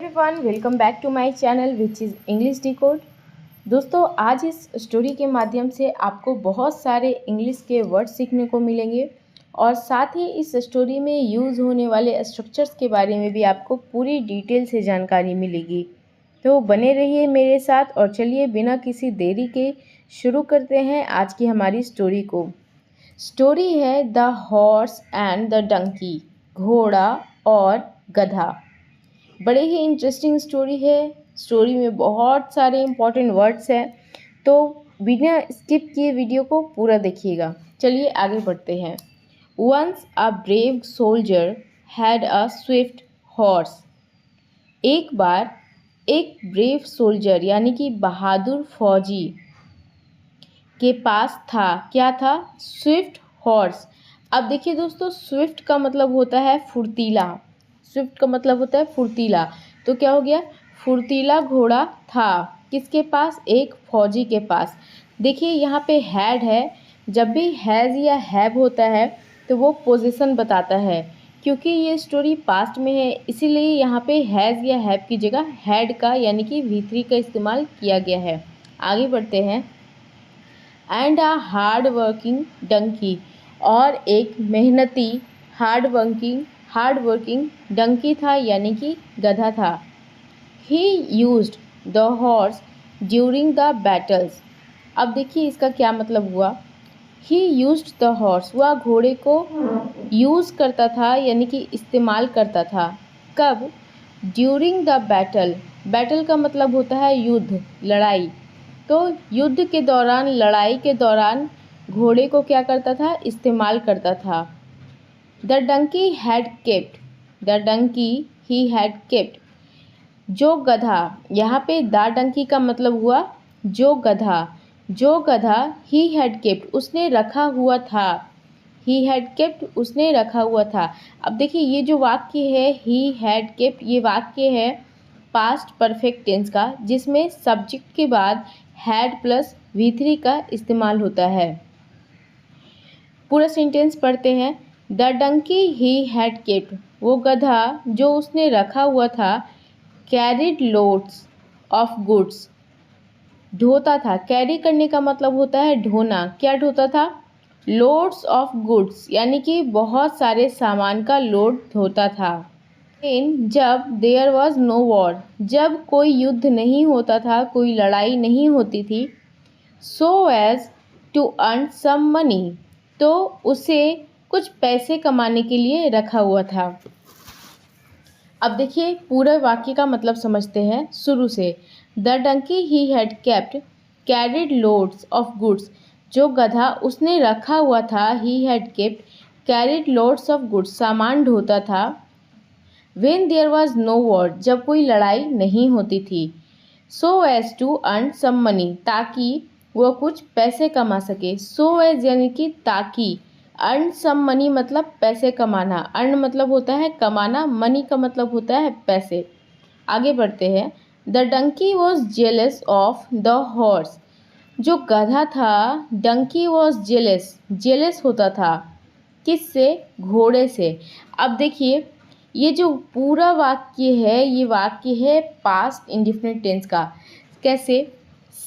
Everyone, welcome back to my channel which is English decode. दोस्तों, आज इस story के माध्यम से आपको बहुत सारे इंग्लिश के वर्ड सीखने को मिलेंगे और साथ ही इस स्टोरी में यूज़ होने वाले स्ट्रक्चर्स के बारे में भी आपको पूरी डिटेल से जानकारी मिलेगी। तो बने रहिए मेरे साथ और चलिए बिना किसी देरी के शुरू करते हैं आज की हमारी स्टोरी को। स्टोरी है the horse and the donkey, घोड़ा और गधा। बड़े ही इंटरेस्टिंग स्टोरी है। स्टोरी में बहुत सारे इंपॉर्टेंट वर्ड्स हैं, तो बिना स्किप किए वीडियो को पूरा देखिएगा। चलिए आगे बढ़ते हैं। Once a brave soldier had a swift horse. एक बार एक ब्रेव सोल्जर यानी कि बहादुर फौजी के पास था, क्या था? Swift horse. अब देखिए दोस्तों, स्विफ्ट का मतलब होता है फुर्तीला। स्विफ्ट का मतलब होता है फुर्तीला। तो क्या हो गया? फुर्तीला घोड़ा था किसके पास? एक फौजी के पास। देखिए यहाँ पे हैड है। जब भी हैज़ या हैव होता है तो वो पोजीशन बताता है। क्योंकि ये स्टोरी पास्ट में है इसीलिए यहाँ पे हैज़ या हैव की जगह हैड का यानी कि V3 का इस्तेमाल किया गया है। आगे बढ़ते हैं। And a hard working donkey, और एक मेहनती हार्ड वर्किंग डंकी था यानी कि गधा था। ही used the horse during the battles. अब देखिए इसका क्या मतलब हुआ। ही यूज्ड द हॉर्स, वह घोड़े को यूज़ करता था यानी कि इस्तेमाल करता था। कब? During the battle. बैटल का मतलब होता है युद्ध, लड़ाई। तो युद्ध के दौरान, लड़ाई के दौरान घोड़े को क्या करता था? इस्तेमाल करता था। The donkey had kept, the donkey he had kept, जो गधा। यहाँ पे द डंकी का मतलब हुआ जो गधा। जो गधा ही हैड केप्ट, उसने रखा हुआ था। ही हैड केप्ट, उसने रखा हुआ था। अब देखिए ये जो वाक्य है ही हैड केप्ट, ये वाक्य है पास्ट परफेक्ट टेंस का, जिसमें सब्जेक्ट के बाद हैड प्लस V3 का इस्तेमाल होता है। पूरा सेंटेंस पढ़ते हैं। The donkey he had kept, वो गधा जो उसने रखा हुआ था, कैरिड लोड्स ऑफ गुड्स, ढोता था। कैरी करने का मतलब होता है ढोना। क्या ढोता था? लोड्स ऑफ गुड्स, यानी कि बहुत सारे सामान का लोड ढोता था। जब देयर वॉज नो वॉर, जब कोई युद्ध नहीं होता था, कोई लड़ाई नहीं होती थी। So as to earn some money, तो उसे कुछ पैसे कमाने के लिए रखा हुआ था। अब देखिए पूरे वाक्य का मतलब समझते हैं शुरू से। The donkey he had kept carried loads of goods, जो गधा उसने रखा हुआ था, he had kept carried loads of goods, सामान ढोता था। When there was no war, जब कोई लड़ाई नहीं होती थी। So as to earn some money, ताकि वो कुछ पैसे कमा सके। सो एज यानी कि ताकि, अर्न सम मनी मतलब पैसे कमाना। अर्न मतलब होता है कमाना, मनी का मतलब होता है पैसे। आगे बढ़ते हैं। The donkey was jealous of the horse, जो गधा था, डंकी वॉज जेलस, जेलस होता था। किससे? घोड़े से। अब देखिए ये जो पूरा वाक्य है, ये वाक्य है पास्ट इंडेफिनिट टेंस का। कैसे?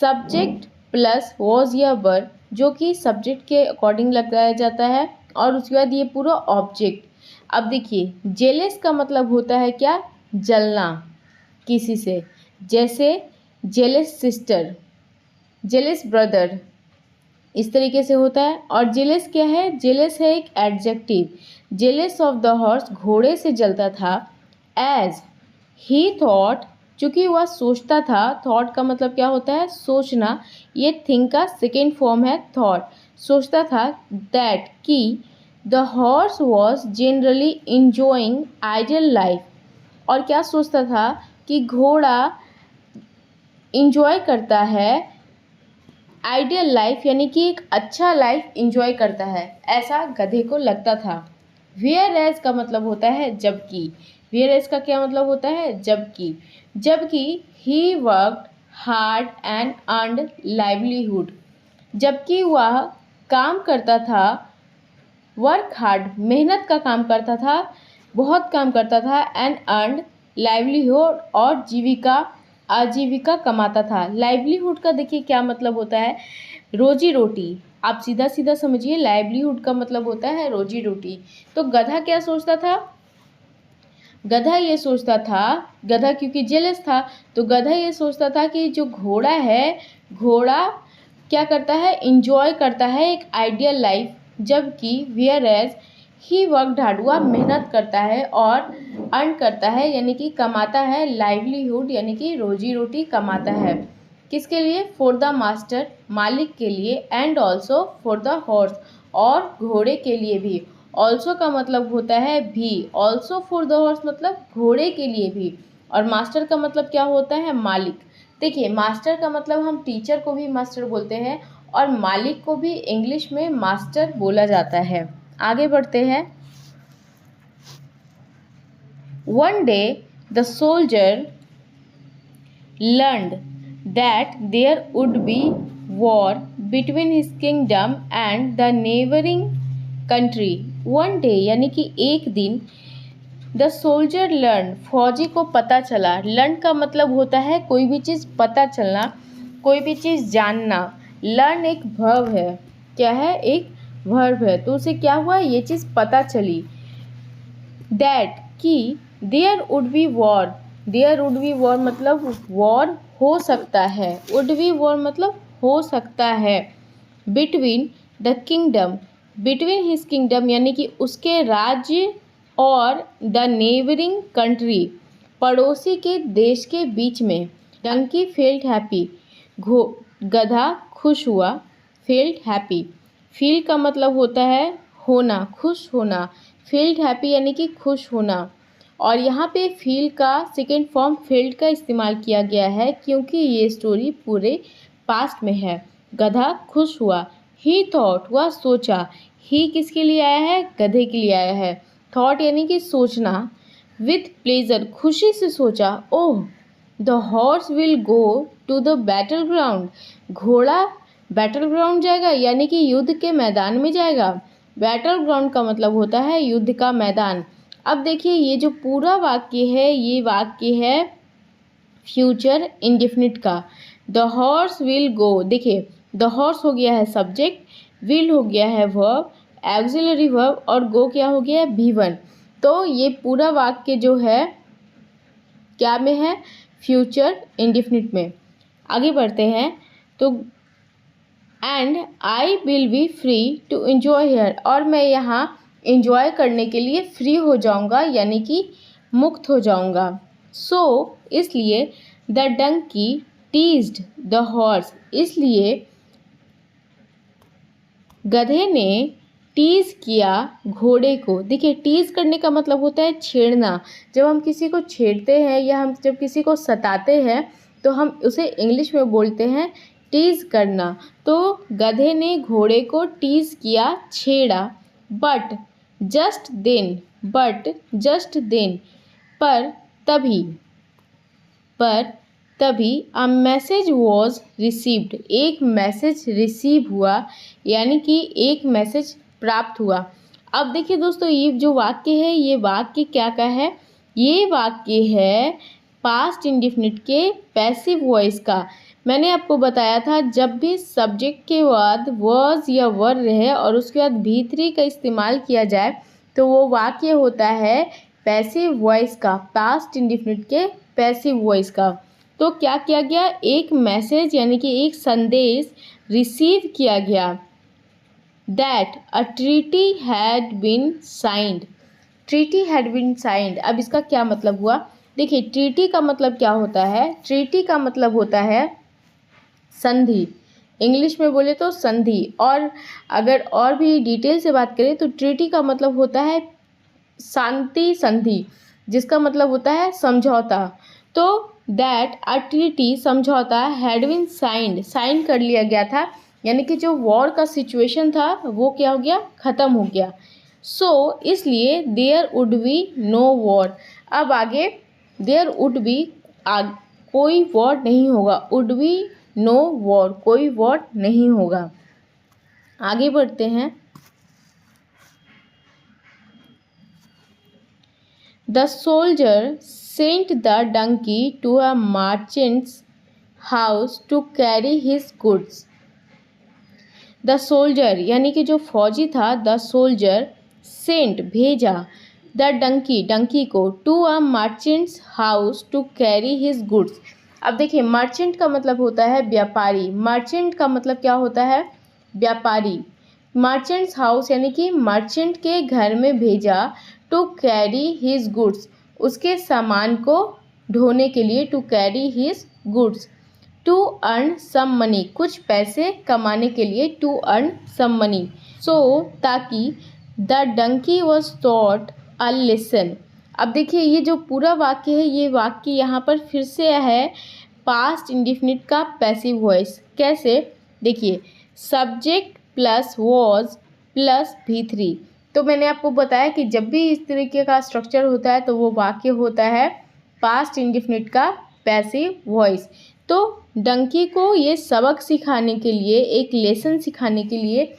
सब्जेक्ट प्लस वॉज या वर, जो कि सब्जेक्ट के अकॉर्डिंग लगाया जाता है, और उसके बाद ये पूरा ऑब्जेक्ट। अब देखिए जेलस का मतलब होता है क्या? जलना किसी से। जैसे जेलस सिस्टर, जेलस ब्रदर, इस तरीके से होता है। और जेलस क्या है? जेलस है एक adjective. Jealous of the horse, घोड़े से जलता था। एज ही थॉट, चूँकि वह सोचता था। थॉट का मतलब क्या होता है? सोचना। ये थिंक का सेकेंड फॉर्म है थॉट। सोचता था दैट कि the horse was generally enjoying ideal life, और क्या सोचता था? कि घोड़ा इंजॉय करता है आइडियल लाइफ, यानी कि एक अच्छा लाइफ इंजॉय करता है, ऐसा गधे को लगता था। वेयर एज का मतलब होता है जबकि। वेयर एज का क्या मतलब होता है? जबकि। जबकि he worked hard and earned livelihood, जबकि वह काम करता था। वर्क हार्ड, मेहनत का काम करता था, बहुत काम करता था। एंड अर्नड, लाइवलीहुड और आजीविका कमाता था। लाइवलीहुड का देखिए क्या मतलब होता है, रोजी रोटी। आप सीधा सीधा समझिए, लाइवलीहुड का मतलब होता है रोजी रोटी। तो गधा क्या सोचता था, गधा ये सोचता था, गधा क्योंकि जेलस था, तो गधा ये सोचता था कि जो घोड़ा है, घोड़ा क्या करता है, इंजॉय करता है एक आइडियल लाइफ, जबकि whereas he work hard, वह मेहनत करता है और अर्न करता है, यानी कि कमाता है, लाइवलीहुड यानी कि रोजी रोटी कमाता है। किसके लिए, फॉर द मास्टर, मालिक के लिए, and also for the horse, और घोड़े के लिए भी। ऑल्सो का मतलब होता है भी, ऑल्सो फॉर द हॉर्स मतलब घोड़े के लिए भी, और मास्टर का मतलब क्या होता है, मालिक। देखिए मास्टर का मतलब हम टीचर को भी मास्टर बोलते हैं और मालिक को भी इंग्लिश में मास्टर बोला जाता है। आगे बढ़ते हैं। One day the soldier learned that there would be war between his kingdom and the neighboring country. One day यानी कि एक दिन, द सोल्जर लर्न, फौजी को पता चला। लर्न का मतलब होता है कोई भी चीज़ पता चलना, कोई भी चीज़ जानना। लर्न एक वर्ब है, क्या है, एक वर्ब है। तो उसे क्या हुआ, ये चीज़ पता चली, दैट कि there would be war, there would be war मतलब वॉर हो सकता है, वुड बी वॉर मतलब हो सकता है, between the kingdom, between his kingdom यानी कि उसके राज्य और द नेबरिंग कंट्री, पड़ोसी के देश के बीच में। डंकी फेल्ट हैप्पी, गधा खुश हुआ, फेल्ट हैप्पी, फील का मतलब होता है होना, खुश होना, फील्ड हैप्पी यानी कि खुश होना। और यहाँ पे फील का सेकेंड फॉर्म फेल्ट का इस्तेमाल किया गया है क्योंकि ये स्टोरी पूरे पास्ट में है। गधा खुश हुआ, ही थॉट, वह सोचा, ही किसके लिए आया है, गधे के लिए आया है। थॉट यानी कि सोचना, विथ प्लेजर, खुशी से सोचा, oh the horse will go to the battle ground, घोड़ा बैटल ग्राउंड जाएगा यानी कि युद्ध के मैदान में जाएगा। बैटल ग्राउंड का मतलब होता है युद्ध का मैदान। अब देखिए ये जो पूरा वाक्य है, ये वाक्य है फ्यूचर इंडेफिनिट का। द हॉर्स विल गो, देखिए द हॉर्स हो गया है सब्जेक्ट, विल हो गया है वर्ब, ऑक्सिलरी वर्ब, और गो क्या हो गया है, V1। तो ये पूरा वाक्य जो है क्या में है, फ्यूचर इंडेफिनिट में। आगे बढ़ते हैं। तो and I will be free to enjoy here, और मैं यहाँ एंजॉय करने के लिए फ्री हो जाऊँगा यानी कि मुक्त हो जाऊँगा। सो इसलिए the donkey teased the horse, इसलिए गधे ने टीज किया घोड़े को। देखिए टीज करने का मतलब होता है छेड़ना। जब हम किसी को छेड़ते हैं या हम जब किसी को सताते हैं तो हम उसे इंग्लिश में बोलते हैं टीज करना। तो गधे ने घोड़े को टीज किया, छेड़ा। But just then, but just then, पर तभी, पर तभी अ मैसेज वॉज रिसीव्ड, एक मैसेज रिसीव हुआ यानी कि एक मैसेज प्राप्त हुआ। अब देखिए दोस्तों ये जो वाक्य है, ये वाक्य क्या का है, ये वाक्य है पास्ट इंडेफिनिट के पैसिव वॉइस का। मैंने आपको बताया था जब भी सब्जेक्ट के बाद वर्ज या वर रहे और उसके बाद भी3 का इस्तेमाल किया जाए तो वो वाक्य होता है पैसिव वॉइस का, पास्ट इंडेफिनिट के पैसिव वॉइस का। तो क्या किया गया, एक मैसेज यानी कि एक संदेश रिसीव किया गया, that a treaty had been signed, treaty had been signed. अब इसका क्या मतलब हुआ, देखिए ट्रीटी का मतलब क्या होता है, ट्रीटी का मतलब होता है संधि, इंग्लिश में बोले तो संधि। और अगर और भी डिटेल से बात करें तो ट्रीटी का मतलब होता है शांति संधि, जिसका मतलब होता है समझौता। तो दैट अ ट्रीटी, समझौता, हैड बीन साइंड, साइन कर लिया गया था यानी कि जो वॉर का सिचुएशन था वो क्या हो गया, ख़त्म हो गया। सो इसलिए there would be no war. अब आगे देयर वुड बी, कोई वॉर नहीं होगा, वुड बी नो वॉर, कोई वॉर नहीं होगा। आगे बढ़ते हैं। The soldier sent the donkey to a merchant's house to carry his goods. The soldier यानी कि जो फौजी था, द सोल्जर सेंट भेजा, द डंकी डंकी को, to a merchant's house to carry his goods. अब देखिए, मर्चेंट का मतलब होता है व्यापारी। मर्चेंट का मतलब क्या होता है? व्यापारी। मर्चेंट्स हाउस यानी कि मर्चेंट के घर में भेजा, टू कैरी हिज गुड्स, उसके सामान को ढोने के लिए, to carry his goods. To earn some money, कुछ पैसे कमाने के लिए, to earn some money. So ताकि the donkey was taught a lesson. अब देखिए, ये जो पूरा वाक्य है, ये वाक्य यहाँ पर फिर से है पास्ट इंडिफिनिट का पैसिव वॉइस। कैसे? देखिए, subject plus was plus V3। तो मैंने आपको बताया कि जब भी इस तरीके का स्ट्रक्चर होता है तो वो वाक्य होता है पास्ट इंडिफिनिट का पैसिव वॉइस। तो डंकी को ये सबक सिखाने के लिए, एक लेसन सिखाने के लिए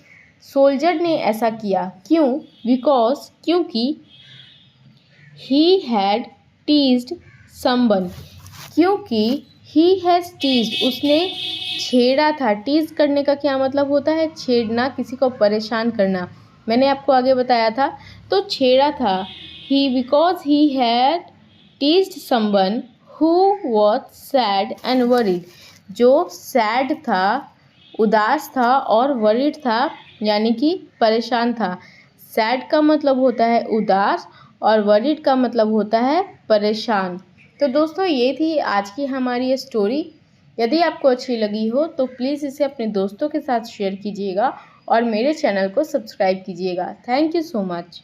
सोल्जर ने ऐसा किया। क्यों? बिकॉज, क्योंकि ही हैड टीज्ड समवन, क्योंकि ही हैज़ टीज्ड, उसने छेड़ा था। टीज करने का क्या मतलब होता है? छेड़ना, किसी को परेशान करना। मैंने आपको आगे बताया था। तो छेड़ा था ही, because he had teased someone who was sad and worried, जो सैड था, उदास था, और वरीड था यानी कि परेशान था। सैड का मतलब होता है उदास और वरीड का मतलब होता है परेशान। तो दोस्तों, ये थी आज की हमारी ये स्टोरी। यदि आपको अच्छी लगी हो तो प्लीज़ इसे अपने दोस्तों के साथ शेयर कीजिएगा और मेरे चैनल को सब्सक्राइब कीजिएगा। Thank you so much.